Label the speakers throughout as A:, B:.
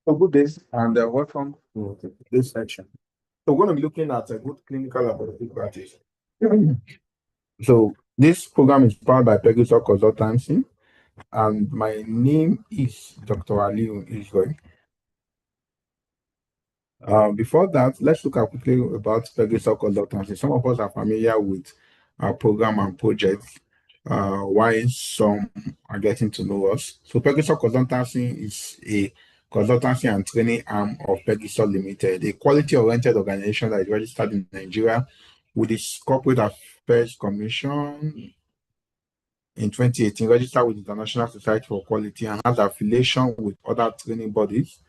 A: So good day and welcome to this section. So we're going to be looking at a good clinical laboratory practice. So this program is powered by Pegasus Consultancy, and my name is Dr. Aliu Israel. Before that, let's look at quickly about Pegasus Consultancy. Some of us are familiar with our program and projects, while some are getting to know us. So Pegasus Consultancy is a consultancy and training arm of Pegasus Limited, a quality-oriented organization that is registered in Nigeria with its Corporate Affairs Commission in 2018, registered with the International Society for Quality and has affiliation with other training bodies.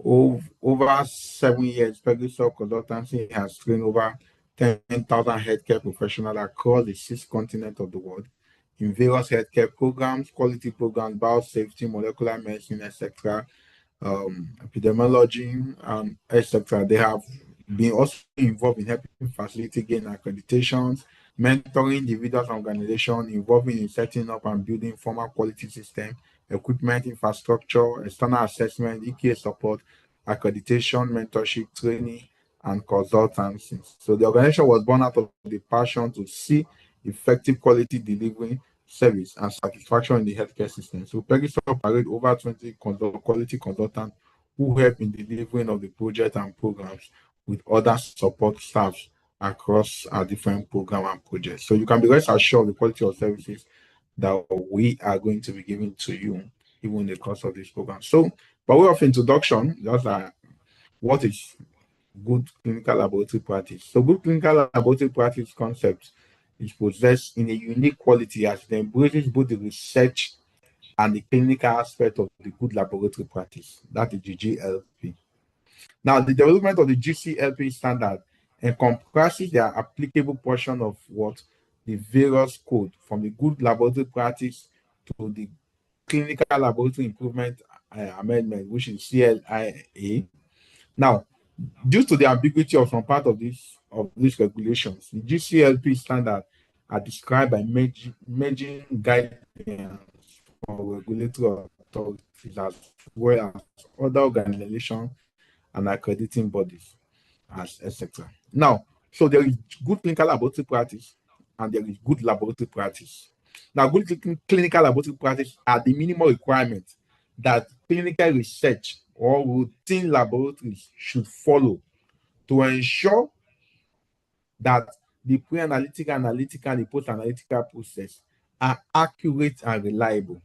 A: Over 7 years, Pegasus Consultancy has trained over 10,000 healthcare professionals across the 6 continents of the world in various healthcare programs, quality programs, biosafety, molecular medicine, etc., epidemiology, and etc. They have been also involved in helping facilitate gain accreditations, mentoring individuals and organizations, involving in setting up and building formal quality system, equipment, infrastructure, external assessment, EQA support, accreditation, mentorship, training, and consultancy. So the organization was born out of the passion to see effective quality delivery, service, and satisfaction in the healthcare system. So Pegasus operates over 20 quality consultants who help in delivering of the project and programs with other support staffs across our different program and projects. So you can be rest assured of the quality of services that we are going to be giving to you even in the course of this program. So by way of introduction, just what is good clinical laboratory practice? So good clinical laboratory practice concept is possessed in a unique quality as it embraces both the research and the clinical aspect of the good laboratory practice. That is the GLP. Now, the development of the GCLP standard encompasses the applicable portion of what the various code from the good laboratory practice to the clinical laboratory improvement amendment, which is CLIA. Now, due to the ambiguity of some part of these regulations, the GCLP standard are described by merging guidelines for regulatory authorities as well as other organizations and accrediting bodies, as etc. Now, so there is good clinical laboratory practice and there is good laboratory practice. Now, good clinical laboratory practice are the minimal requirements that clinical research or routine laboratories should follow to ensure that the pre-analytical, analytical, and the post-analytical process are accurate and reliable.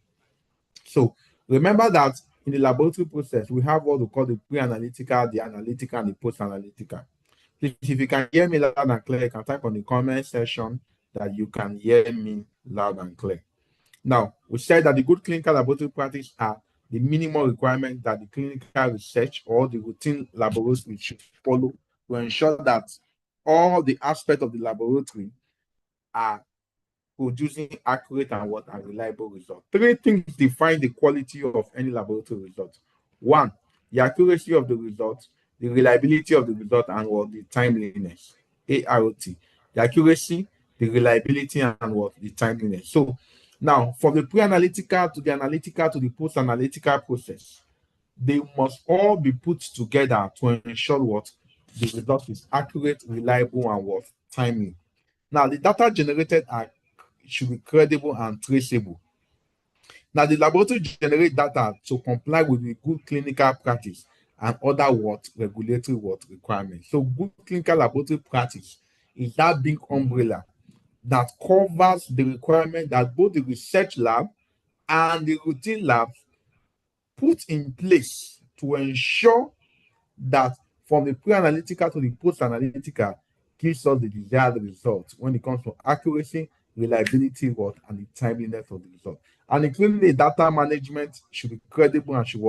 A: So remember that in the laboratory process, we have what we call the pre-analytical, the analytical, and the post-analytical. Please, if you can hear me loud and clear, you can type on the comment section that you can hear me loud and clear. Now, we said that the good clinical laboratory practice are the minimal requirement that the clinical research or the routine laboratory should follow to ensure that all the aspects of the laboratory are producing accurate and reliable results. Three things define the quality of any laboratory result. One, the accuracy of the result, the reliability of the result, and what the timeliness. AROT. The accuracy, the reliability, and what the timeliness. So now, from the pre-analytical to the analytical to the post-analytical process, they must all be put together to ensure what the result is accurate, reliable, and what timely. Now, the data generated should be credible and traceable. Now, the laboratory generates data to comply with the good clinical practice and other regulatory requirements. So, good clinical laboratory practice is that big umbrella that covers the requirement that both the research lab and the routine labs put in place to ensure that from the pre-analytical to the post-analytical gives us the desired result when it comes to accuracy, reliability, and the timeliness of the result. And including the data management should be credible and should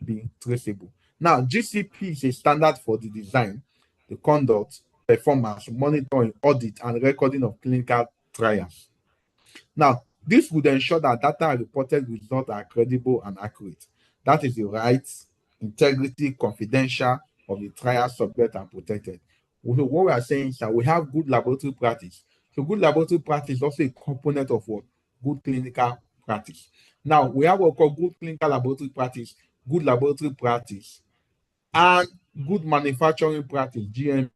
A: be traceable. Now, GCP is a standard for the design, the conduct, performance, monitoring, audit, and recording of clinical trials. Now, this would ensure that data and reported results are credible and accurate. That is the rights, integrity, confidential of the trial subject and protected. So what we are saying is that we have good laboratory practice. So good laboratory practice is also a component of what? Good clinical practice. Now, we have what we call good clinical laboratory practice, good laboratory practice, and good manufacturing practice, GM.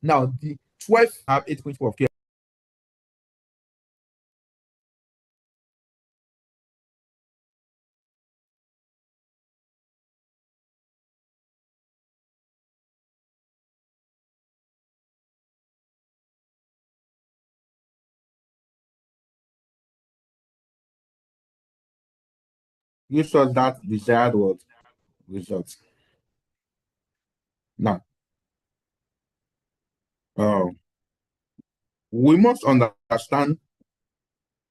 A: Now, the 12 have 8 principles of care. Gives us that desired what results. Now, uh, we must understand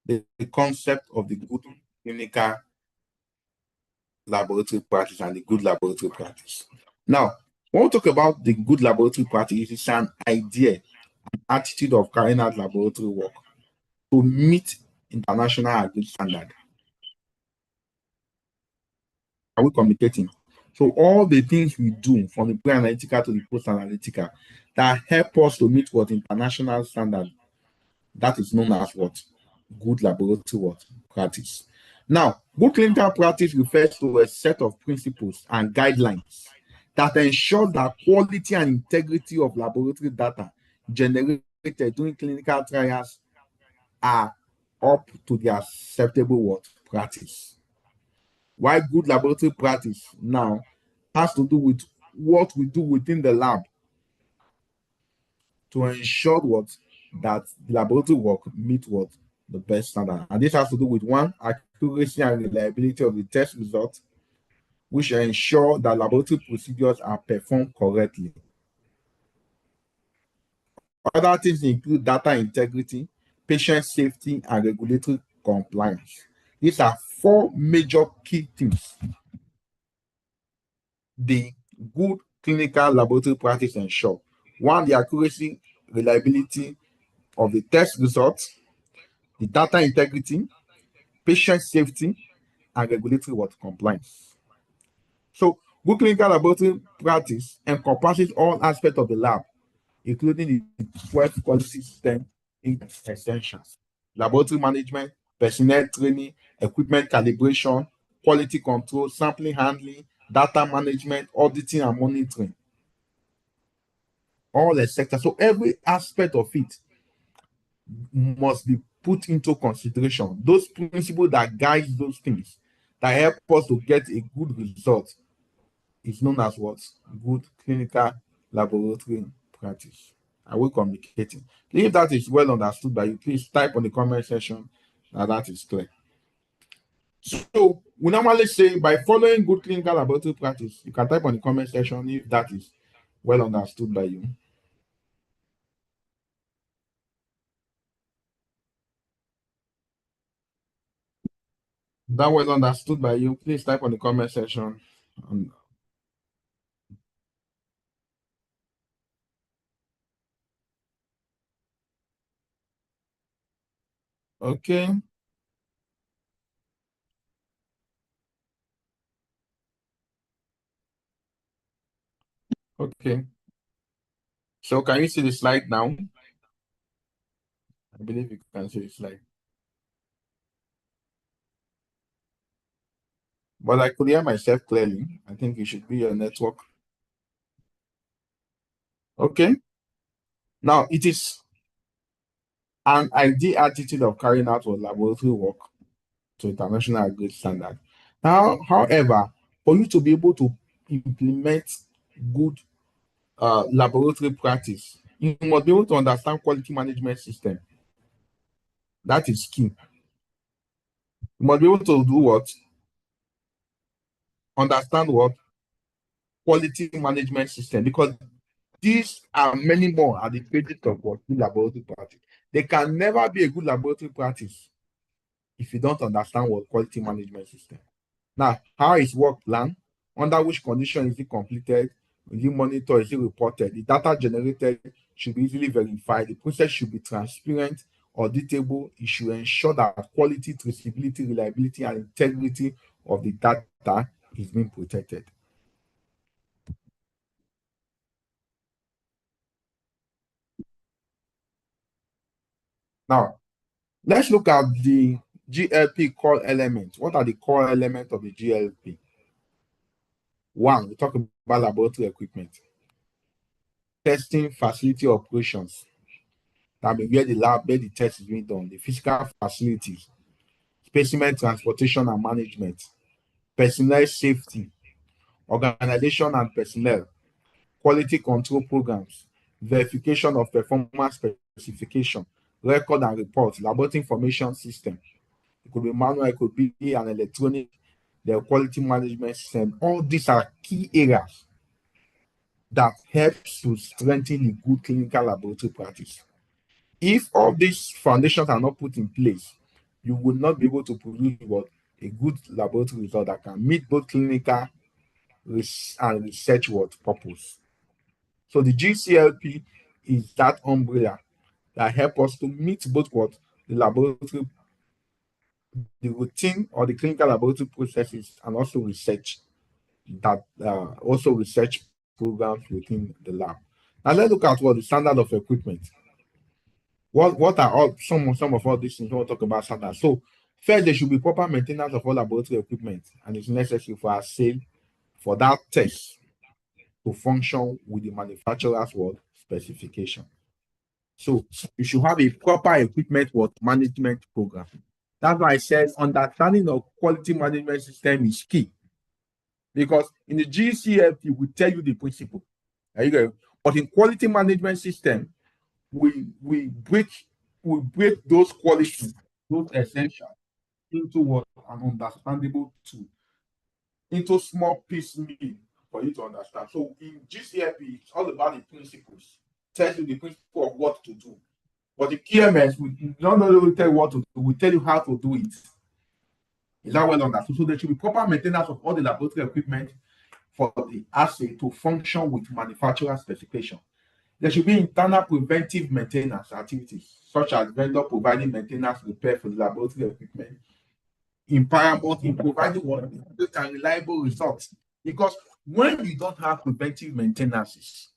A: the concept of the good clinical laboratory practice and the good laboratory practice. Now, when we talk about the good laboratory practice, it's an idea, attitude of carrying out laboratory work to meet international agreed standard. Are we communicating? So all the things we do from the pre-analytical to the post-analytical that help us to meet what international standard, that is known as what? Good laboratory what? Practice. Now, good clinical practice refers to a set of principles and guidelines that ensure that quality and integrity of laboratory data generated during clinical trials are up to the acceptable what? Practice. Why good laboratory practice now has to do with what we do within the lab to ensure what that the laboratory work meet what the best standard. And this has to do with one, accuracy and reliability of the test results, which ensure that laboratory procedures are performed correctly. Other things include data integrity, patient safety, and regulatory compliance. These are four major key things the good clinical laboratory practice ensure. One, the accuracy, reliability of the test results, the data integrity, patient safety, and regulatory what compliance. So, good clinical laboratory practice encompasses all aspects of the lab, including the 12 quality system essentials, laboratory management, personnel training, equipment calibration, quality control, sampling handling, data management, auditing, and monitoring. All etc. So every aspect of it must be put into consideration. Those principles that guide those things that help us to get a good result is known as what? Good clinical laboratory practice. Are we communicating? If that is well understood by you, please type on the comment section that is clear. So we normally say by following good clinical laboratory practice, you can type on the comment section if that is well understood by you. That was understood by you. Please type on the comment section. Um, okay. Okay. So can you see the slide now? I believe you can see the slide. But I could hear myself clearly. I think it should be your network. Okay. Now it is an ideal attitude of carrying out your laboratory work to international agreed standard. Now, however, for you to be able to implement good laboratory practice, you must be able to understand quality management system. That is key. You must be able to do what? Understand what? Quality management system. Because these are many more at the basis of what good laboratory practice. They can never be a good laboratory practice if you don't understand what quality management system. Now, how is work planned? Under which condition is it completed? Is it monitored? Is it reported? The data generated should be easily verified. The process should be transparent, auditable. It should ensure that quality, traceability, reliability, and integrity of the data is being protected. Now, let's look at the GLP core elements. What are the core elements of the GLP? One, we talk about laboratory equipment, testing facility operations, that may where the lab, where the test is being done, the physical facilities, specimen transportation and management, personnel safety, organization and personnel, quality control programs, verification of performance specification, record and report, laboratory information system. It could be manual, it could be an electronic, the quality management system. All these are key areas that helps to strengthen the good clinical laboratory practice. If all these foundations are not put in place, you will not be able to produce what a good laboratory result that can meet both clinical and research what purpose. So the GCLP is that umbrella that help us to meet both what the laboratory, the routine or the clinical laboratory processes, and also research programs within the lab. Now let's look at what the standard of equipment. What are all some of all these things? We want to talk about standards. So first, there should be proper maintenance of all laboratory equipment, and it's necessary for our sale for that test to function with the manufacturer's what specification. So you should have a proper equipment what management program. That's why I said understanding of quality management system is key, because in the GCLP we tell you the principle. There you go. But in quality management system, we break those qualities, those essentials, into what an understandable tool, into small piecemeal for you to understand. So in GCLP, it's all about the principles. Tells you the principle of what to do. But the QMS, we not only tell you what to do, we tell you how to do it. Is that well understood? So there should be proper maintenance of all the laboratory equipment for the assay to function with manufacturer specification. There should be internal preventive maintenance activities, such as vendor providing maintenance repair for the laboratory equipment, in paramount in providing what and reliable results. Because when you don't have preventive maintenances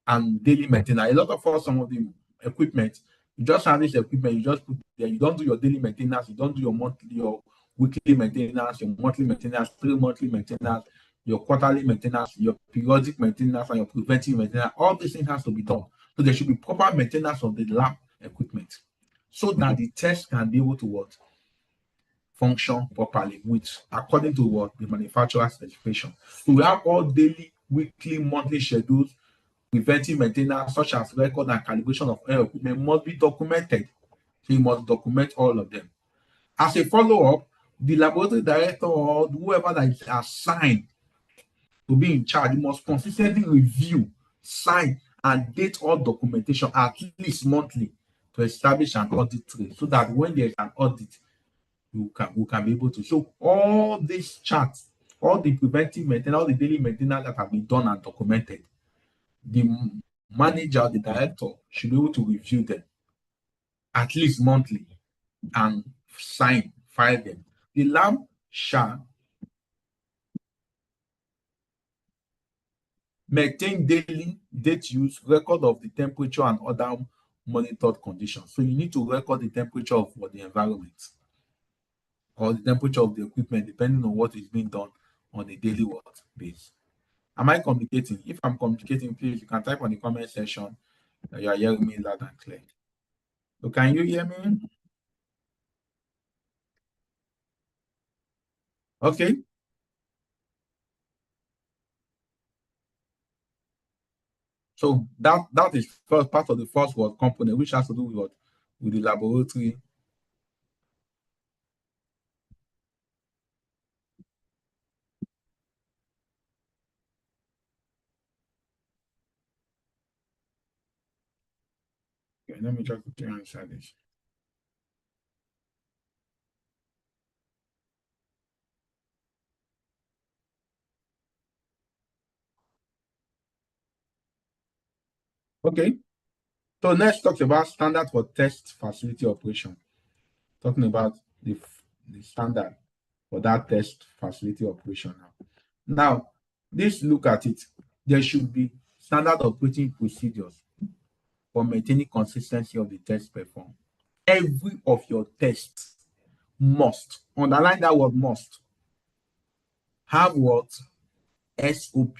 A: and daily maintenance, a lot of us, some of the equipment, you just have this equipment, you just put there, you don't do your daily maintenance, you don't do your monthly, your weekly maintenance, your monthly maintenance, 3 monthly maintenance, your quarterly maintenance, your periodic maintenance, and your preventive maintenance. All these things has to be done. So there should be proper maintenance of the lab equipment so that the test can be able to what function properly with according to what the manufacturer specification. So we have all daily, weekly, monthly schedules. Preventive maintenance, such as record and calibration of air equipment, must be documented. So you must document all of them. As a follow-up, the laboratory director or whoever that is assigned to be in charge must consistently review, sign, and date all documentation at least monthly to establish an audit trail, so that when there's an audit, we can be able to show all these charts, all the preventive maintenance, all the daily maintenance that have been done and documented. The manager, the director should be able to review them at least monthly and file them. The lab shall maintain daily date use, record of the temperature and other monitored conditions. So you need to record the temperature of the environment or the temperature of the equipment, depending on what is being done on a daily work base. Am I communicating? If I'm communicating, please, you can type on the comment section that you are hearing me loud and clear. So can you hear me? Okay. So that is first part of the first word component, which has to do with what? With the laboratory. Okay, let me just quickly answer this. Okay, so let's talk about standard for test facility operation. Talking about the standard for that test facility operation now. Now, let's look at it. There should be standard operating procedures for maintaining consistency of the test performed. Every of your tests must, underline that word must, have what? SOP.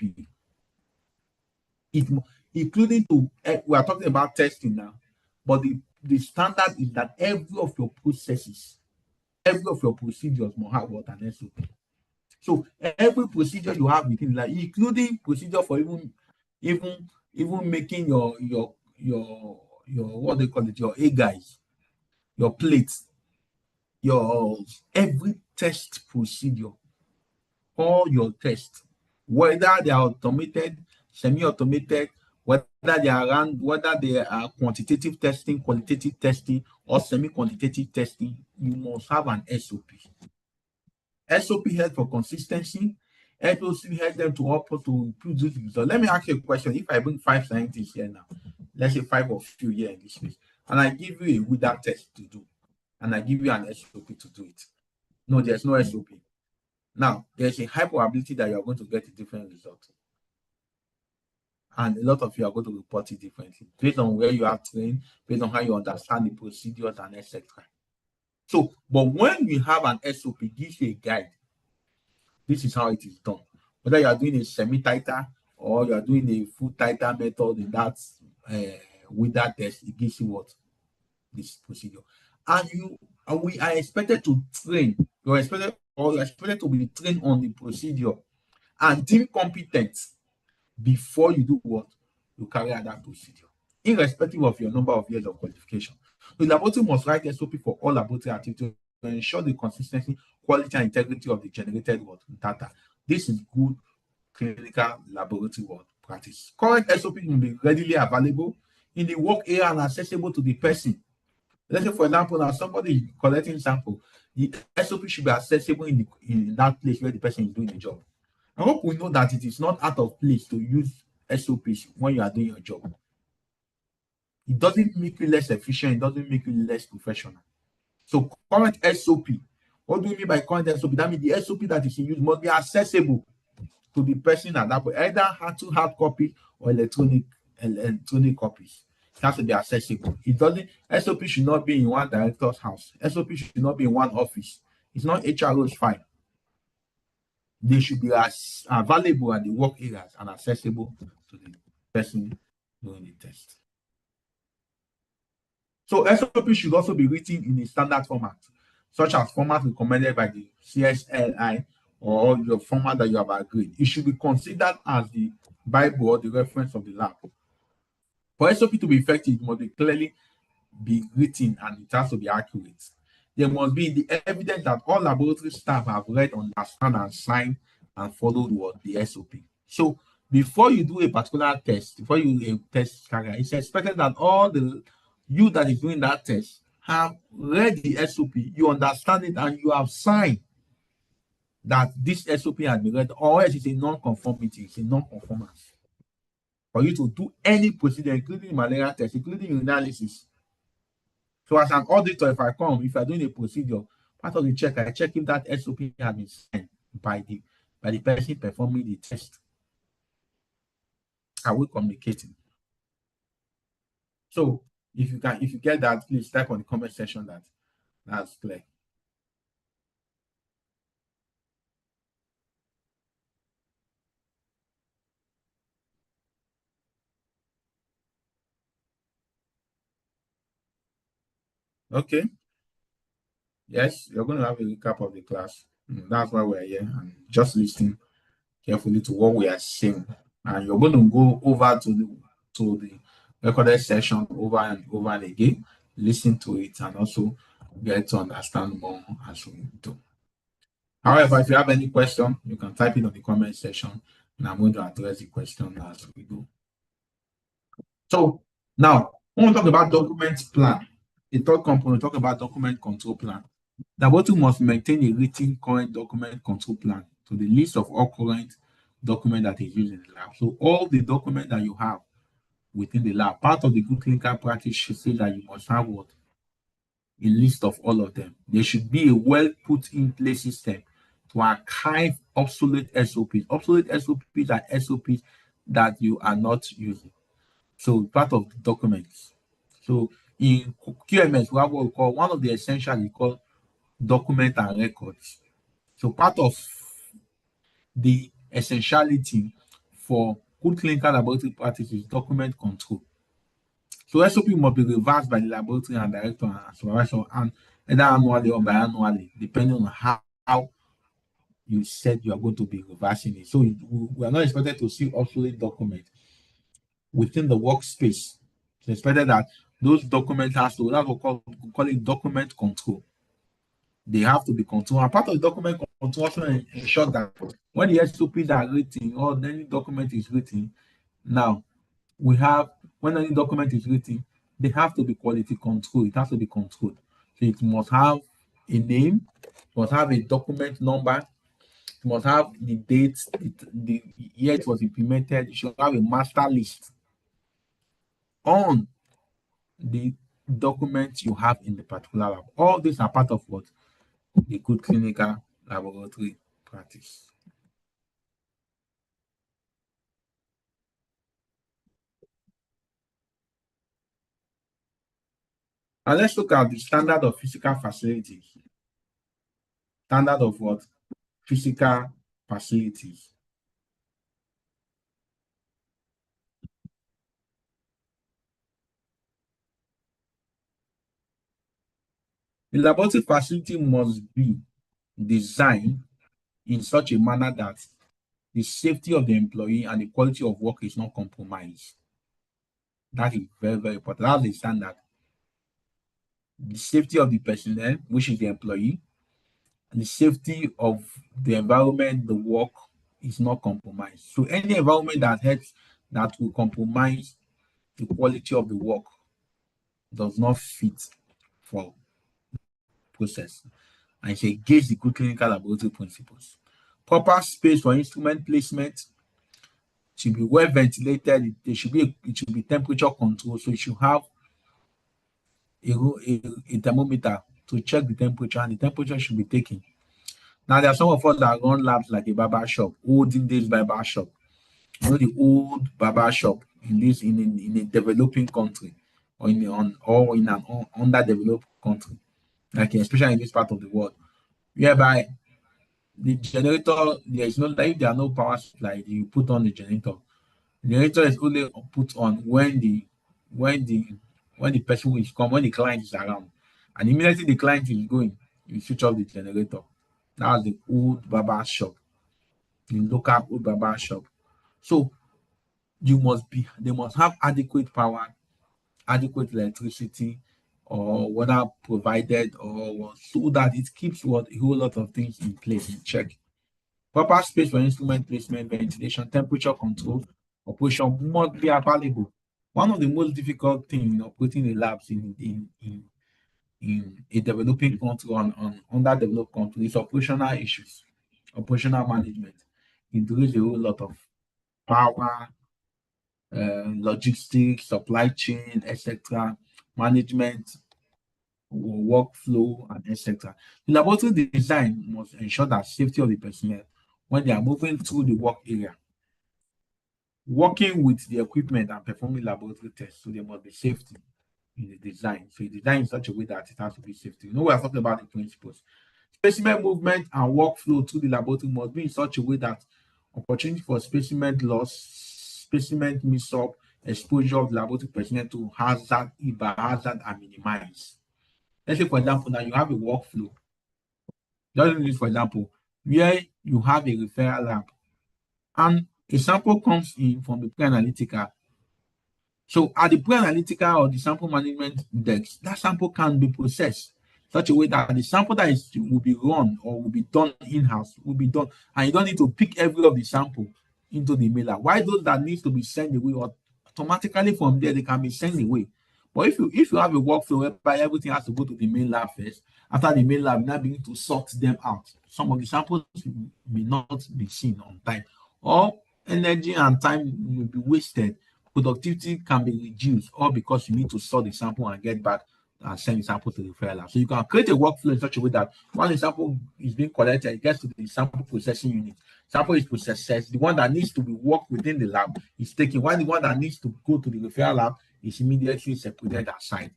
A: It, including to, we are talking about testing now, but the standard is that every of your processes, every of your procedures must have what? An SOP. So every procedure you have within, like including procedure for even making your what they call it, your A guys, your plates, your every test procedure, all your tests, whether they are automated, semi-automated, whether whether they are quantitative testing, qualitative testing, or semi-quantitative testing, you must have an SOP. SOP helps for consistency. SOP helps them to help to produce results. Let me ask you a question. If I bring 5 scientists here now, let's say 5 of you here in this place, and I give you a without test to do, and I give you an SOP to do it. No, there's no SOP. Now, there's a high probability that you're going to get a different result. And a lot of you are going to report it differently based on where you are trained, based on how you understand the procedures and etc. So, but when we have an SOP, gives you a guide. This is how it is done. Whether you are doing a semi-titer or you are doing a full titer method in that with that test, it gives you what? This procedure. And we are expected to train. You're expected to be trained on the procedure and deemed competent before you do what? You carry out that procedure, irrespective of your number of years of qualification. The laboratory must write SOP for all laboratory activities to ensure the consistency, quality, and integrity of the generated what? Data. This is good clinical laboratory what? Practice. Current SOP will be readily available in the work area and accessible to the person. Let's say, for example, now somebody collecting sample, the SOP should be accessible in that place where the person is doing the job. I hope we know that it is not out of place to use SOPs when you are doing your job. It doesn't make you less efficient, it doesn't make you less professional. So current SOP, what do we mean by current SOP? That means the SOP that is in use must be accessible to the person at that point, either hard copy or electronic copies. It has to be accessible. It doesn't SOP should not be in one director's house. SOP should not be in one office. It's not HRO's file. They should be as available at the work areas and accessible to the person doing the test. So SOP should also be written in a standard format, such as format recommended by the CSLI or your format that you have agreed. It should be considered as the Bible or the reference of the lab. For SOP to be effective, it must be clearly be written and it has to be accurate. There must be the evidence that all laboratory staff have read, understand, and signed and followed what the SOP. So before you do a particular test, before you do a test carrier, it's expected that all the you that is doing that test have read the SOP, you understand it, and you have signed that this SOP has been read, or else it's a non-conformity, it's a non-conformance. For you to do any procedure, including malaria test, including analysis. So as an auditor, if I'm doing a procedure, part of the check, I check if that SOP has been signed by the person performing the test. Are we communicating? So if you get that, please type on the comment section that's clear. Okay. Yes, you're going to have a recap of the class. That's why we're here and just listening carefully to what we are saying. And you're going to go over to the recorded session over and over and again, listen to it, and also get to understand more as we do. However, if you have any question, you can type it on the comment section, and I'm going to address the question as we go. So now When we talk about document plan, the third component, talk about document control plan. The laboratory must maintain a written current document control plan to the list of all current document that is used in the lab. So all the document that you have within the lab, part of the good clinical practice should say that you must have what? A list of all of them. There should be a well put in place system to archive obsolete SOPs. Obsolete SOPs are SOPs that you are not using. So part of the documents. So in QMS, we have what we call one of the essentials we call document and records. So part of the essentiality for good clinical laboratory practice is document control. So SOP must be revised by the laboratory and director and supervisor, and either annually or biannually, depending on how you said you are going to be reversing it. So we are not expected to see obsolete documents within the workspace. It's expected that those documents has to, that's what we call it document control. They have to be controlled. And part of the document control also ensure that when the SOPs are written or any document is written, now we have, when any document is written, they have to be quality controlled. It has to be controlled. So it must have a name, it must have a document number, it must have the date, the year it was implemented. It should have a master list on the documents you have in the particular lab. All these are part of what? The good clinical laboratory practice. And let's look at the standard of physical facilities. Standard of what? Physical facilities. The laboratory facility must be designed in such a manner that the safety of the employee and the quality of work is not compromised. That is very, very important. That's the standard. The safety of the personnel, which is the employee, and the safety of the environment, the work is not compromised. So any environment that helps, that will compromise the quality of the work does not fit for process, and it's against the good clinical laboratory principles. Proper space for instrument placement should be well ventilated. It should be temperature controlled. So you should have a thermometer to check the temperature, and the temperature should be taken. Now there are some of us that run labs like a barber shop, olden days barber shop. You know, the old barber shop in a developing country, or in an underdeveloped country, like especially in this part of the world, whereby the generator, there is no, like, if there are no power supply, you put on the generator. The generator is only put on when the when the person is come, when the client is around, and immediately the client is going, you switch off the generator. That's the old barber shop, the local old barber shop. So they must have adequate power, adequate electricity, or whether provided, or so that it keeps what a whole lot of things in place, in check. Proper space for instrument placement, ventilation, temperature control, operation must be available. One of the most difficult things in operating the labs in a developing country, on underdeveloped country, is operational issues, operational management. It includes a whole lot of power, logistics, supply chain, etc., management, workflow, and etc. The laboratory design must ensure that safety of the personnel when they are moving through the work area, working with the equipment and performing laboratory tests. So there must be safety in the design. So it's designed in such a way that it has to be safety. You know, we are talking about the principles. Specimen movement and workflow through the laboratory must be in such a way that opportunity for specimen loss, specimen mix-up, exposure of the laboratory personnel to hazard, hazard, are minimized. Let's say, for example, now you have a workflow. Just use, for example, where you have a referral lab and a sample comes in from the pre-analytical. So at the pre-analytical or the sample management desk, that sample can be processed such a way that the sample that will be run or will be done in-house will be done, and you don't need to pick every of the sample into the mailer. Why those that need to be sent away, or automatically from there they can be sent away.
B: But if you have a workflow whereby everything has to go to the main lab first, after the main lab, now begin to sort them out. Some of the samples may not be seen on time, or energy and time will be wasted. Productivity can be reduced, all because you need to sort the sample and get back and send the sample to the referral lab. So you can create a workflow in such a way that when the sample is being collected, it gets to the sample processing unit. Sample is processed. The one that needs to be worked within the lab is taken, while the one that needs to go to the referral lab is immediately separated aside.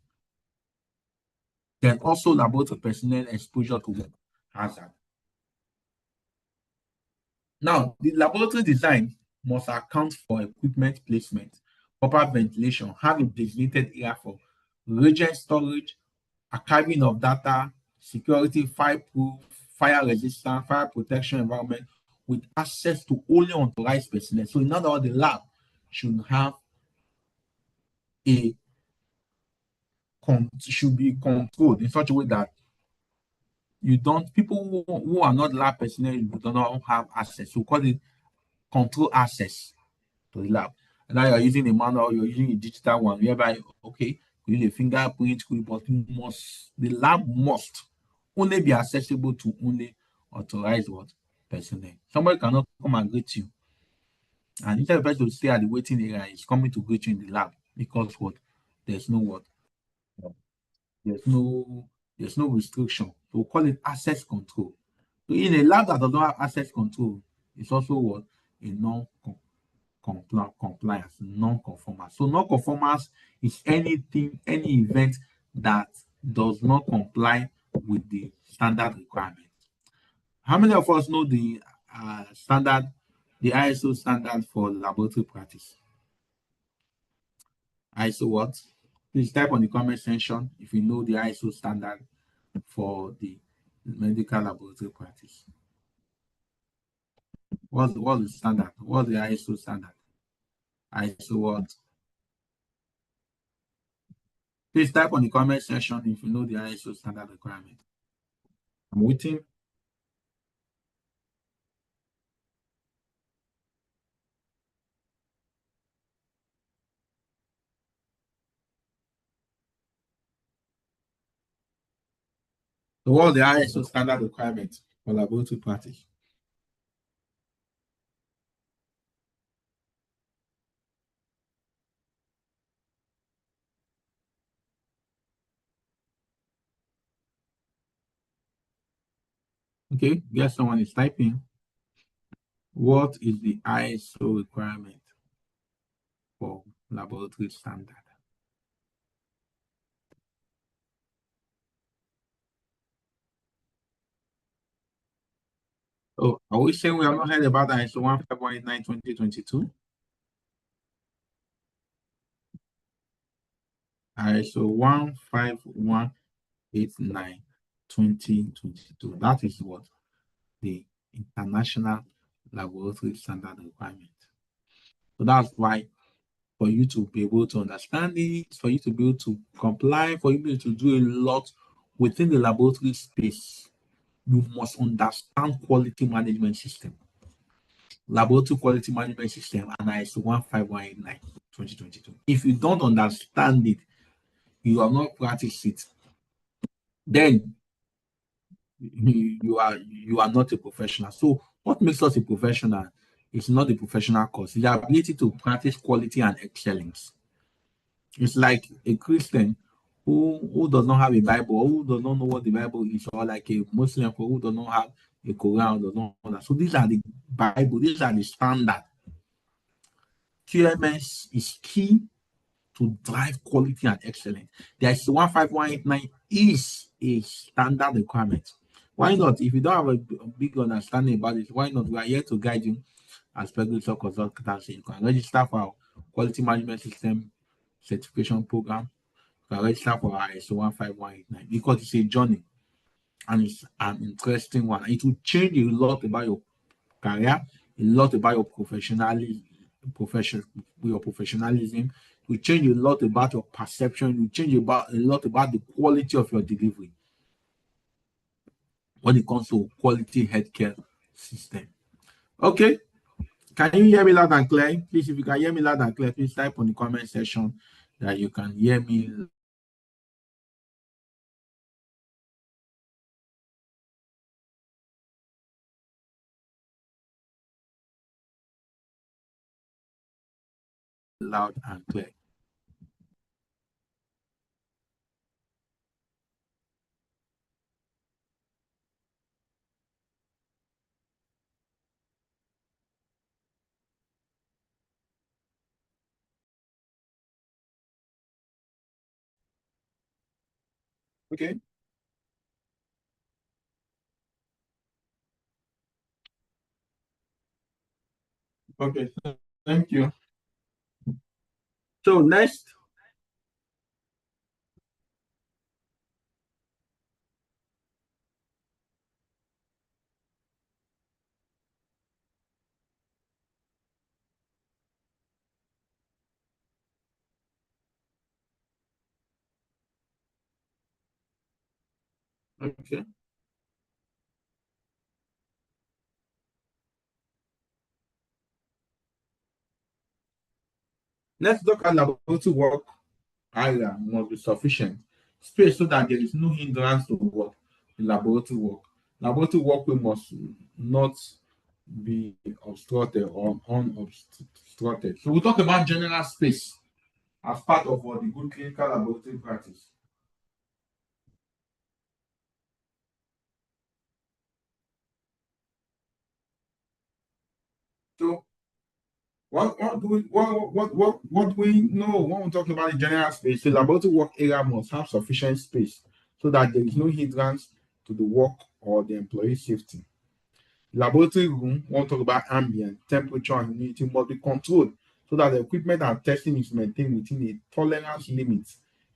B: Then also laboratory personnel exposure to work hazard. Now, the laboratory design must account for equipment placement, proper ventilation, have a designated area for reagent storage, archiving of data, security, fire-proof, fire-resistant, fire protection environment with access to only authorized personnel. So in other words, the lab should have a should be controlled in such a way that you don't people who are not lab personnel do not have access. So call it control access to the lab. And now you're using a manual, you're using a digital one, whereby okay, you use a fingerprint, but the lab must only be accessible to only authorized what personnel. Somebody cannot come and greet you. And instead of person to stay at the waiting area, is coming to greet you in the lab because what? There's no what? There's no restriction. So we'll call it access control. So in a lab that does not have access control, it's also what? A non-compliance, non-conformance. So non-conformance is anything, any event that does not comply with the standard requirement. How many of us know the standard, the ISO standard for laboratory practice? ISO what? Please type on the comment section if you know the ISO standard for the medical laboratory practice. What's the standard? What's the ISO standard? ISO what? Please type on the comment section if you know the ISO standard requirement. I'm waiting. So what's the ISO standard requirement for laboratory practice? Okay, guess someone is typing. What is the ISO requirement for laboratory standard? Oh, are we saying we have not heard about ISO 15189-2022? ISO 15189-2022. That is what? The international laboratory standard requirement. So that's why for you to be able to understand it, for you to be able to comply, for you to be able to do a lot within the laboratory space, you must understand quality management system, laboratory quality management system, and ISO 15189-2022. If you don't understand it, you have not practiced it, then you are not a professional. So what makes us a professional is not the professional course, it's the ability to practice quality and excellence. It's like a Christian who does not have a Bible, or who does not know what the Bible is, or like a Muslim who does not have a Quran, does not know that. So these are the Bible, these are the standard. QMS is key to drive quality and excellence. The ISO 15189 is a standard requirement. Why not? If you don't have a big understanding about it, why not? We are here to guide you as regulatory consultants. You can register for our quality management system certification program. You can register for our ISO 15189 because it's a journey and it's an interesting one. It will change a lot about your career, a lot about your professionalism. It will change a lot about your perception. It will change a lot about the quality of your delivery when it comes to quality healthcare system. Okay, can you hear me loud and clear? Please, if you can hear me loud and clear, please type on the comment section that you can hear me loud and clear.
A: Okay. Okay. Thank you.
B: So next, okay,
A: Let's look at laboratory work area must be sufficient space so that there is no hindrance to work. The laboratory work. Laboratory work must not be obstructed or unobstructed. So we talk about general space as part of what the good clinical laboratory practice. So what do we know when we talk about the general space? The laboratory work area must have sufficient space so that there is no hindrance to the work or the employee safety. Laboratory room, when we talk about ambient temperature and humidity must be controlled so that the equipment and testing is maintained within a tolerance limit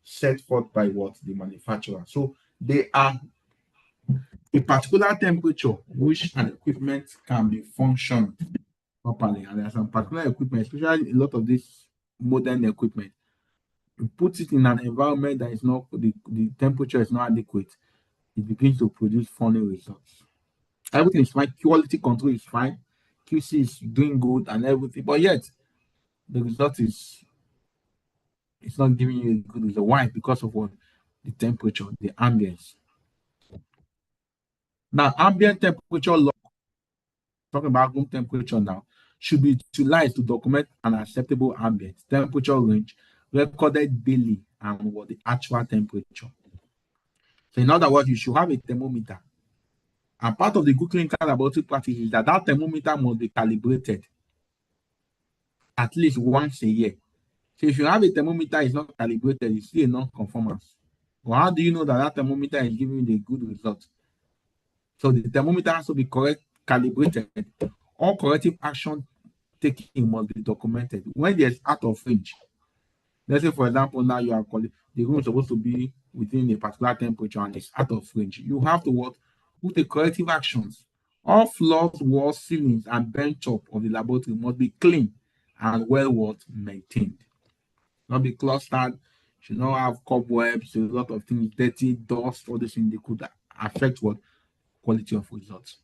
A: set forth by what the manufacturer. So they are a particular temperature which an equipment can be functioned properly. And there are some particular equipment, especially a lot of this modern equipment. You put it in an environment that is not the temperature is not adequate, it begins to produce funny results. Everything is fine, quality control is fine, QC is doing good and everything, but yet the result is it's not giving you a good result. Why? Because of what? The temperature, the ambience. Now, ambient temperature log, talking about room temperature now, should be utilized to document an acceptable ambient temperature range recorded daily and what the actual temperature. So, in other words, you should have a thermometer. And part of the good clinical laboratory practice is that that thermometer must be calibrated at least once a year. So if you have a thermometer is not calibrated, it's still a non-conformance. Well, how do you know that that thermometer is giving you the good result? So the thermometer has to be correct, calibrated. All corrective action taken must be documented. When there's out of range, let's say for example, now you are calling the room is supposed to be within a particular temperature and it's out of range. You have to what? Put the corrective actions. All floors, walls, ceilings, and bench top of the laboratory must be clean and well what maintained. Not be clustered, should not have cobwebs, a lot of things, dirty, dust, all this things they could affect what quality of results.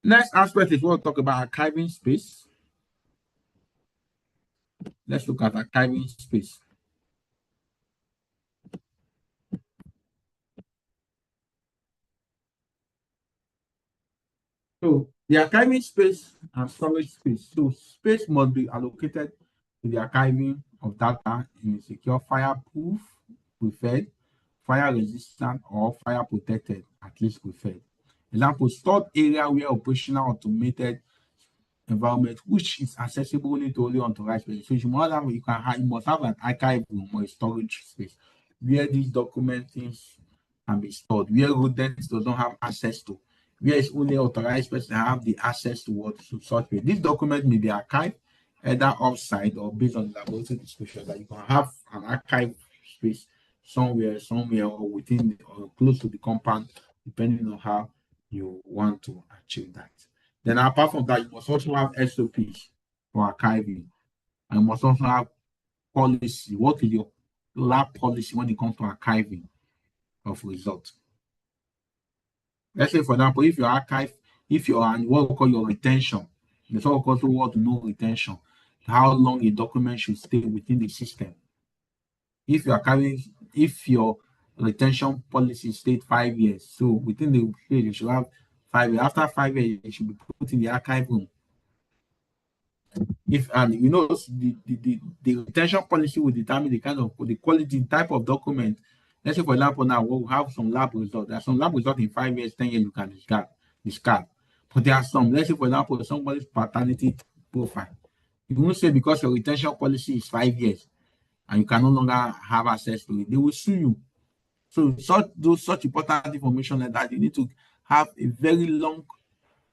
A: Next aspect is what we'll talk about archiving space. Let's look at archiving space. So the archiving space and storage space. So space must be allocated to the archiving of data in a secure, fireproof, preferred, fire resistant, or fire protected, at least preferred. Example, stored area where operational automated environment which is accessible only to only authorized persons. So you must have an archive room or a storage space where these document things can be stored, where rodents does not have access to, where it's only authorized person have the access to what to such place. This document may be archived either offsite or based on laboratory description that you can have an archive space somewhere or within or close to the compound, depending on how you want to achieve that. Then apart from that, you must also have SOPs for archiving. And you must also have policy. What is your lab policy when it comes to archiving of results? Let's say, for example, if you're and what we call your retention, there's also what to know retention.
B: how long a document should stay within the system. If your retention policy state 5 years, so within the period you should have 5 years. After 5 years, it should be put in the archive room. If and you know the retention policy will determine the kind of the quality type of document. Let's say for example now we'll have some lab results. There are some lab results in 5 years, 10 years you can discard. But there are some, let's say for example, somebody's paternity profile. You won't say because your retention policy is 5 years and you can no longer have access to it, they will sue you. So such important information like that, you need to have a very long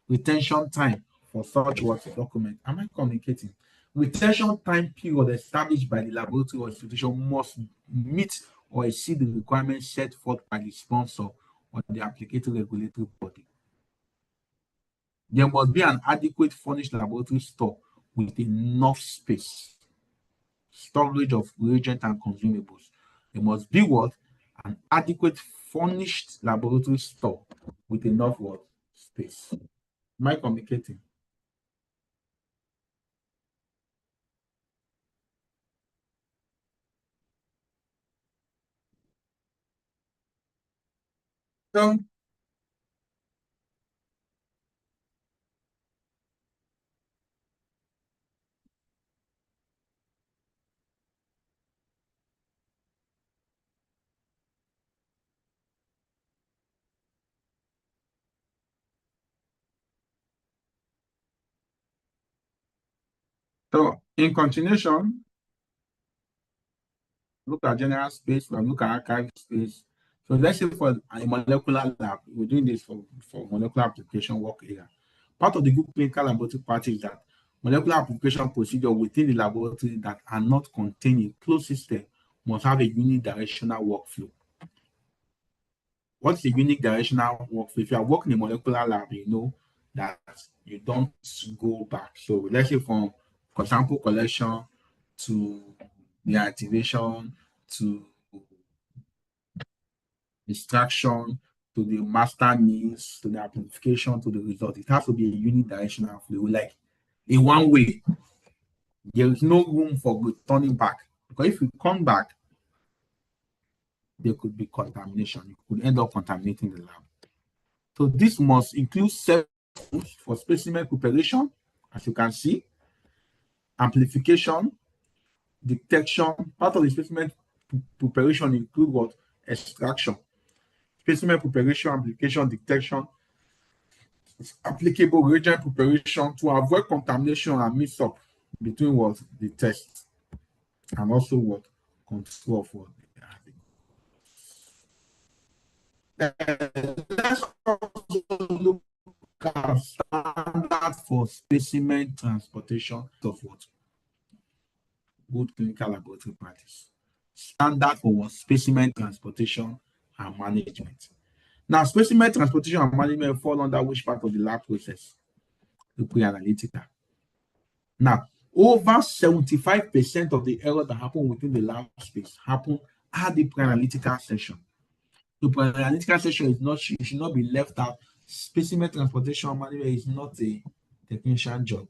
B: retention time for such what document. Am I communicating? Retention time period established by the laboratory or institution must meet or exceed the requirements set forth by the sponsor or the applicatory regulatory body. There must be an adequate furnished laboratory store with enough space, storage of reagent and consumables. There must be what? An adequate furnished laboratory store with enough what? Space. Am I communicating? So, in continuation, look at general space, we look at archive space. So let's say for a molecular lab, we're doing this for molecular application work area. Part of the good clinical laboratory practice is that molecular application procedure within the laboratory that are not contained in closed system must have a unidirectional workflow. What's a unidirectional workflow? If you are working in a molecular lab, you know that you don't go back. So let's say from sample collection to the activation to extraction to the master needs to the amplification to the result. It has to be a unidirectional flow, like a one way. There is no room for returning back because if you come back, there could be contamination. You could end up contaminating the lab. So this must include steps for specimen preparation, as you can see, amplification, detection. Part of the specimen preparation include what? Extraction. Specimen preparation, amplification, detection, applicable reagent preparation to avoid contamination and mix up between what the test and also what control of what. Let's also look at standard for specimen transportation of what good clinical laboratory practice. Standard for what specimen transportation and management. Now, specimen transportation and management fall under which part of the lab process? The pre-analytical. Now, over 75% of the errors that happen within the lab space happen at the pre-analytical session. The pre-analytical session is not, it should not be left out. Specimen transportation and management is not a technician job.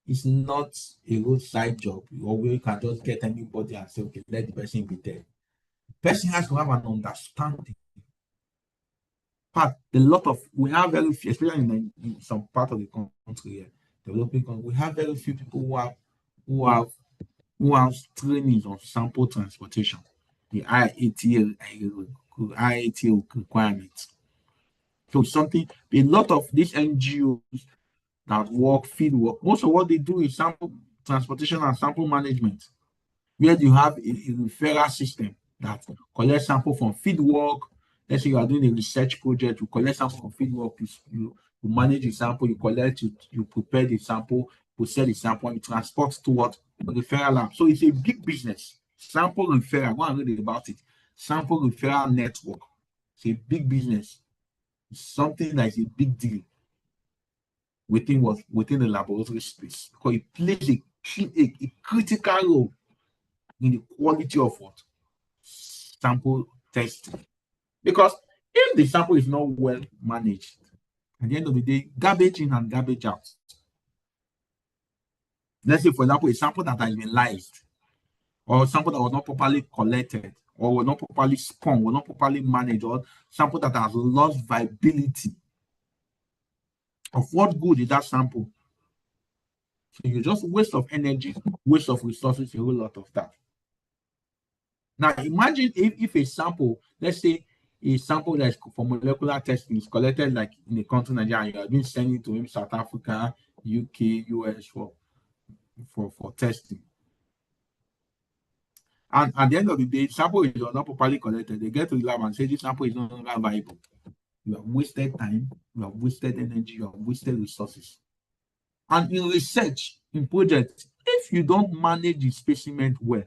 B: It's not a roadside job or where you can just get anybody and say, okay, let the person be there. The person has to have an understanding. But we have very few, especially in some part of the country here, developing country, we have very few people who have trainings on sample transportation, the IATA requirements. So something a lot of these NGOs that work field work, most of what they do is sample transportation and sample management, where you have a referral system that collects sample from field work. Let's say you are doing a research project, you collect sample from field work, you manage the sample, you collect, you prepare the sample, you sell the sample, and you transport to what? The referral lab. So it's a big business. Sample referral, go and read about it. Sample referral network. It's a big business. It's something that is a big deal within the laboratory space because it plays a critical role in the quality of what? Sample testing. Because if the sample is not well managed, at the end of the day, garbage in and garbage out. Let's say, for example, a sample that has been lyzed, or sample that was not properly collected, or was not properly spun, was not properly managed, or sample that has lost viability. Of what good is that sample? So you just waste of energy, waste of resources, a whole lot of that. Now imagine if a sample, let's say a sample that's for molecular testing is collected like in the country Nigeria, you have been sending to him South Africa, UK, US for testing. And at the end of the day, sample is not properly collected. They get to the lab and say this sample is no longer viable. You have wasted time, you have wasted energy, you have wasted resources. And in research, in projects, if you don't manage the specimen well,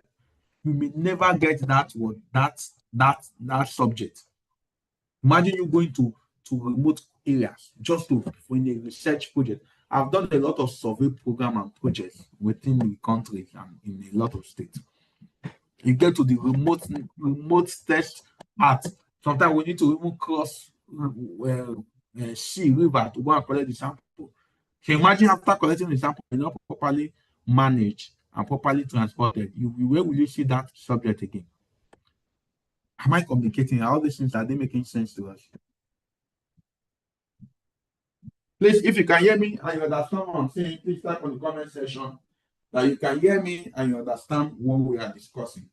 B: you may never get that subject. Imagine you going to remote areas just to for in a research project. I've done a lot of survey program and projects within the country and in a lot of states. You get to the remote test part. Sometimes we need to even cross sea, river to go and collect the sample. So imagine after collecting the sample, you're not properly managed and properly transported. Where will you see that subject again? Am I communicating? All these things, are they making sense to us? Please, if you can hear me and you understand what I'm saying, please type on the comment section that you can hear me and you understand what we are discussing.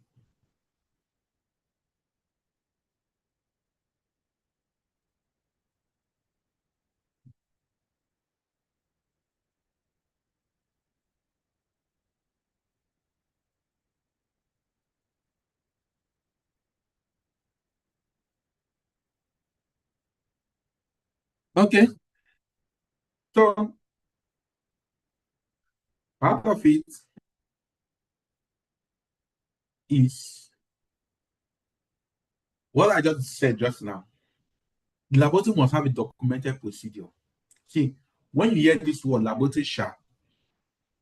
B: Okay, so part of it is what I just said just now. The laboratory must have a documented procedure. See, when you hear this word laboratory shall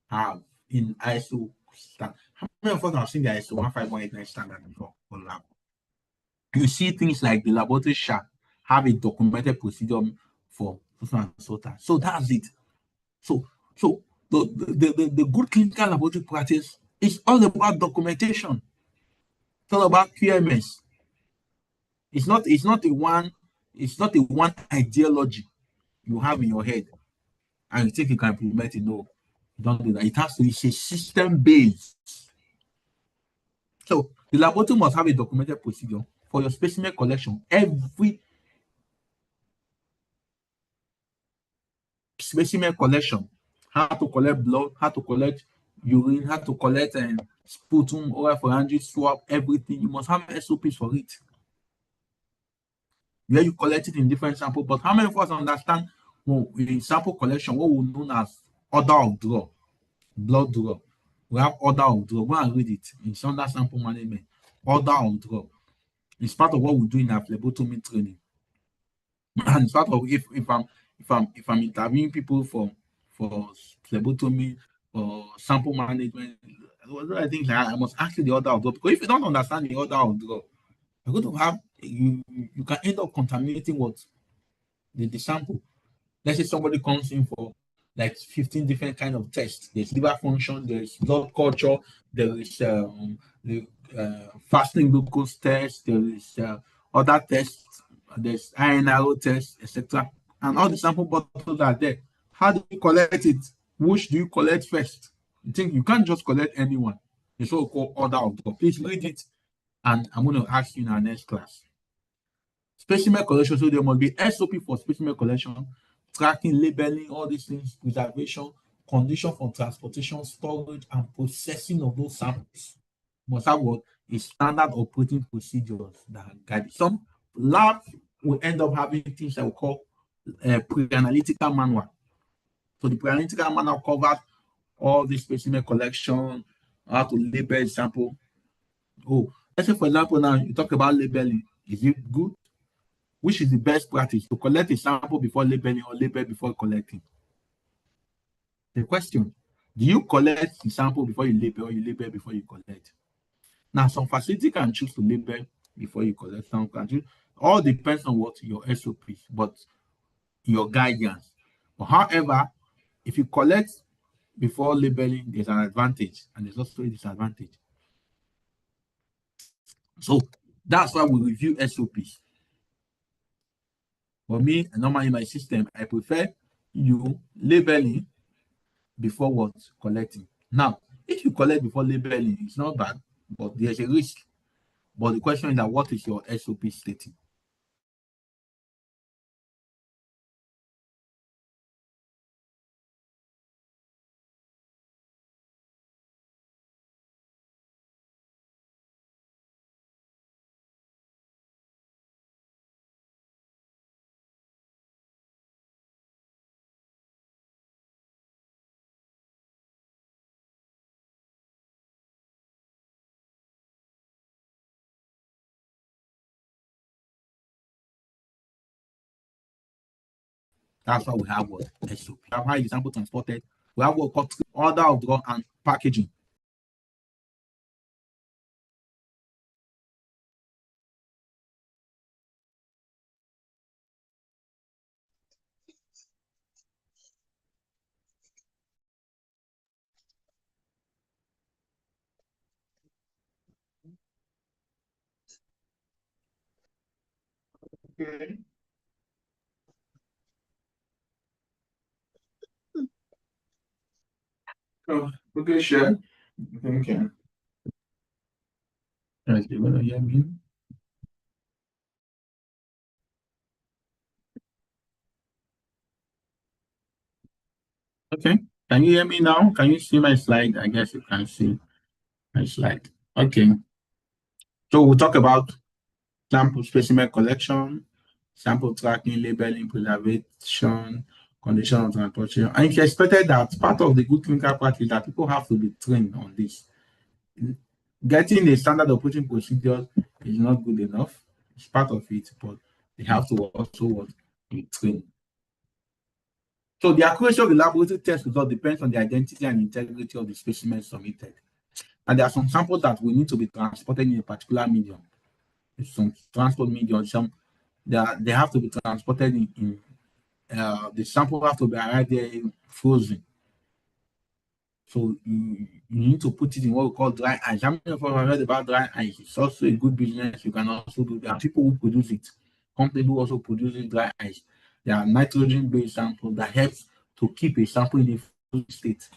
B: have in ISO standard, how many of us have seen the ISO 15189 standard before for lab? You see things like the laboratory shall have a documented procedure for so and so that. So that's it. So the good clinical laboratory practice is all about documentation. It's all about QMS. It's not a one ideology you have in your head and you think you can implement it. No, don't do that. It has to be a system based. So the laboratory must have a documented procedure for your specimen collection. Every specimen collection, how to collect blood, how to collect urine, how to collect sputum, oropharyngeal swab, everything. You must have SOPs for it. Where you collect it in different samples. But how many of us understand in sample collection what we know as order of draw, blood draw? We have order of draw. Go and read it. It's under sample management. Order of draw. It's part of what we do in our phlebotomy training. And it's part of if I'm interviewing people for phlebotomy or sample management, I think I must ask you the order of draw, because if you don't understand the order of draw, you're going to have you can end up contaminating what the sample. Let's say somebody comes in for like 15 different kind of tests. There's liver function, there's blood culture, there is the fasting glucose test, there is other tests, there's INRO test, etc. And all the sample bottles are there. How do you collect it? Which do you collect first? You think you can't just collect anyone. It's what we call order of draw. Please read it, and I'm going to ask you in our next class. Specimen collection, so there must be SOP for specimen collection, tracking, labeling, all these things, preservation, condition for transportation, storage, and processing of those samples. Must have what a standard operating procedures that guide it. Some labs will end up having things that we call pre-analytical manual. So the pre-analytical manual covers all the specimen collection, how to label sample. Oh, let's say for example now you talk about labeling. Is it good? Which is the best practice, to collect a sample before labeling or label before collecting? The question, do you collect the sample before you label or you label before you collect? Now, some facility can choose to label before you collect, some can choose. All depends on what your SOPs, but your guidance. But however, if you collect before labeling, there's an advantage and there's also a disadvantage. So that's why we review SOPs. For me, normally in my system, I prefer you labeling before what collecting. Now, if you collect before labeling, it's not bad, but there's a risk. But the question is that what is your SOP stating? That's why we have what SOP. We have how the sample transported. We have what called order of draw and packaging.
A: Okay. Oh, okay, sure. Okay.
B: Yes, you want to hear me? Okay. Can you hear me now? Can you see my slide? I guess you can see my slide. Okay. So we'll talk about sample specimen collection, sample tracking, labeling, preservation, condition of transportation. And it's expected that part of the good clinical practice that people have to be trained on this. Getting a standard operating procedure is not good enough. It's part of it, but they have to also be trained. So the accuracy of the laboratory test result depends on the identity and integrity of the specimen submitted. And there are some samples that will need to be transported in a particular medium. Some transport medium, they have to be transported in the sample have to be arrived there frozen. So you need to put it in what we call dry ice. How many of us have heard about dry ice? It's also a good business. You can also do that. People who produce it, companies who also produce dry ice. There are nitrogen-based samples that helps to keep a sample in a frozen state.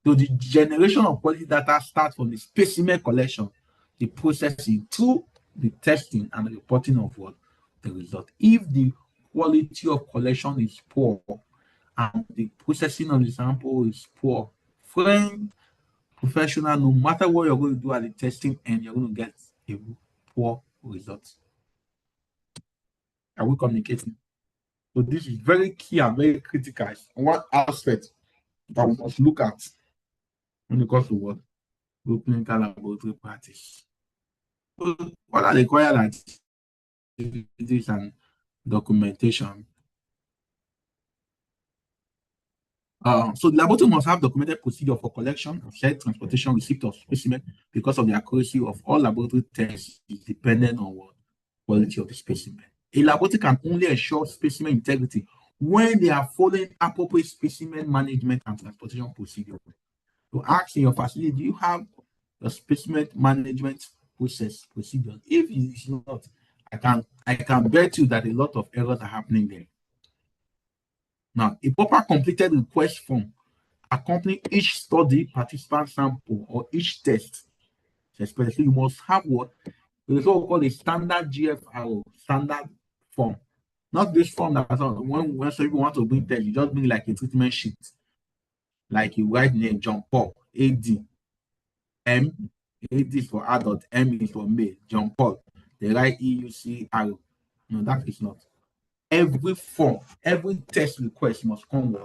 B: So the generation of quality data starts from the specimen collection, the processing, through the testing and the reporting of what the result. If the quality of collection is poor and the processing of the sample is poor, friend, professional, no matter what you're going to do at the testing end, you're going to get a poor result. Are we communicating? So this is very key and very critical. One aspect that we must look at when it comes to what? Clinical laboratory practice. So what are the required activities and documentation? So the laboratory must have documented procedure for collection, shared transportation, receipt of specimen, because of the accuracy of all laboratory tests is dependent on what quality of the specimen. A laboratory can only ensure specimen integrity when they are following appropriate specimen management and transportation procedure. To ask in your facility, do you have the specimen management procedure? If it is not, I can bet you that a lot of errors are happening there. Now, a proper completed request form accompany each study participant sample or each test. Especially, you must have what is what we call a standard GFRO, standard form. Not this form that when some people want to bring test, you just bring like a treatment sheet. Like you write name John Paul, AD, M, AD is for adult, M is for male, John Paul. They write EUCRO. No, that is not. Every form, every test request must come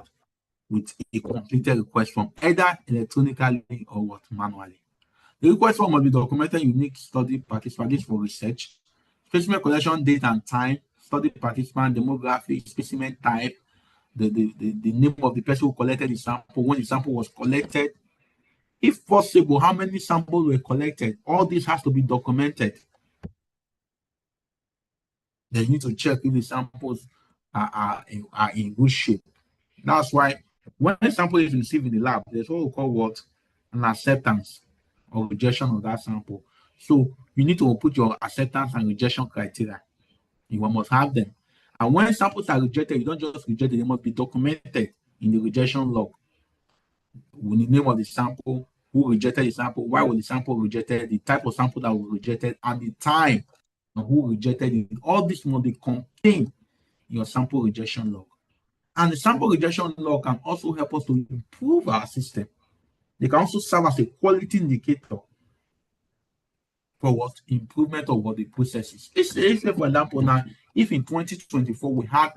B: with a completed request form, either electronically or what manually. The request form must be documented unique study participants for research, specimen collection date and time, study participant demographic, specimen type, the name of the person who collected the sample, when the sample was collected, if possible, how many samples were collected. All this has to be documented. Then you need to check if the samples are in good shape. That's why When a sample is received in the lab, there's what we call what? An acceptance or rejection of that sample. So you need to put your acceptance and rejection criteria. You must have them. And when samples are rejected, you don't just reject it, they must be documented in the rejection log with the name of the sample, who rejected the sample, why was the sample rejected, the type of sample that was rejected, and the time and who rejected it. All this must be contained in your sample rejection log. And the sample rejection log can also help us to improve our system. They can also serve as a quality indicator for what improvement of what the processes. Let's say, for example, now, if in 2024 we had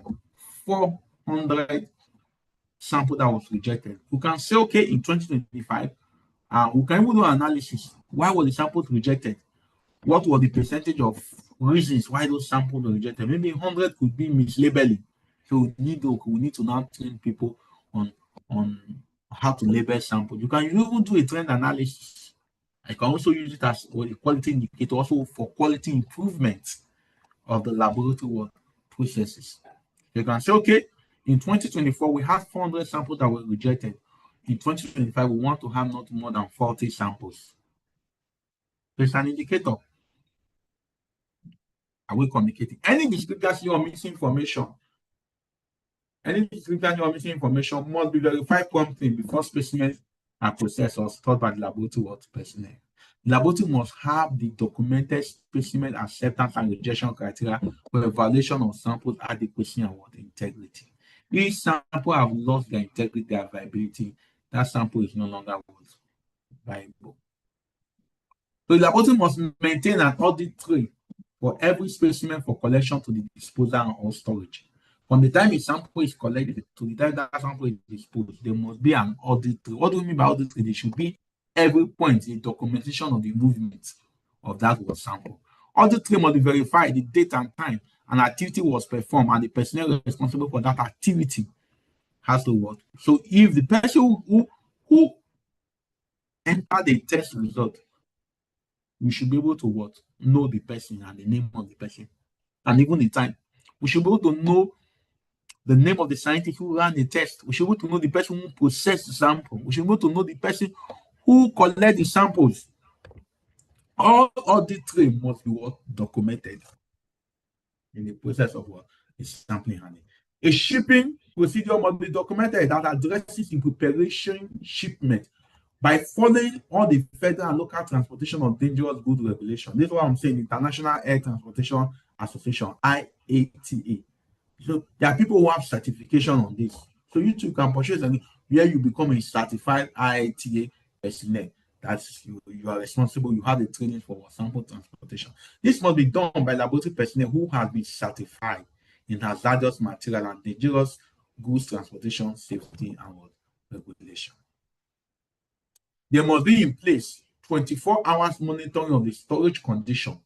B: 400 sample that was rejected, we can say, okay, in 2025, we can even do analysis. Why were the samples rejected? What was the percentage of reasons why those samples were rejected? Maybe 100 could be mislabeling. So we need to now train people on how to label samples. You can even do a trend analysis. I can also use it as a quality indicator, also for quality improvement of the laboratory processes. You can say, okay, in 2024, we had 400 samples that were rejected. In 2025, we want to have not more than 40 samples. So it's an indicator. Are we communicating? Any discrepancy or missing information, must be verified promptly before specimens are processed or stored by the laboratory personnel. The laboratory must have the documented specimen acceptance and rejection criteria for evaluation of samples adequacy and integrity. If sample have lost their integrity and viability, that sample is no longer viable. So the laboratory must maintain an audit trail for every specimen for collection to the disposal or storage. From the time a sample is collected to the time that sample is disposed, there must be an audit trail. What do we mean by audit trail? There should be every point a documentation of the movement of that sample. Audit trail must be verified, the date and time an activity was performed, and the personnel responsible for that activity has to work. So if the person who entered the test result, we should be able to know the person and the name of the person and even the time. We should be able to know the name of the scientist who ran the test. We should be able to know the person who processed the sample. We should be able to know the person who collected the samples. All the three must be documented in the process of the sampling handling. A shipping procedure must be documented that addresses the preparation shipment by following all the federal and local transportation of dangerous goods regulation. This is what I'm saying, International Air Transportation Association, IATA. So there are people who have certification on this. So you too can purchase and where you become a certified IATA personnel. That's you are responsible, you have the training for sample transportation. This must be done by laboratory personnel who have been certified in hazardous material and dangerous goods transportation safety and regulation. There must be in place 24 hours monitoring of the storage condition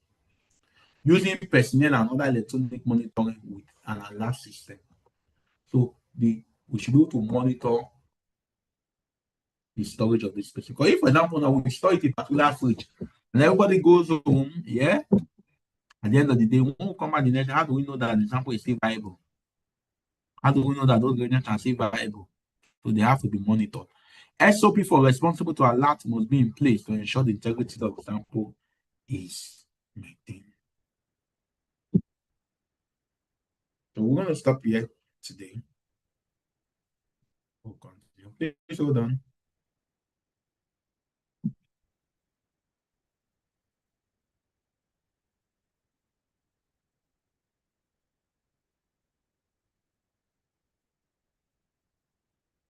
B: using personnel and other electronic monitoring with an alert system. So we should be able to monitor the storage of this specimen. Because if, for example, now we store it in a particular fridge and everybody goes home, yeah, at the end of the day, when we come back the next, how do we know that the sample is still viable? How do we know that those ingredients are still viable? So they have to be monitored. SOP for responsible to alert must be in place to ensure the integrity of the sample is maintained. So we're going to stop here today. We'll continue. Please hold on.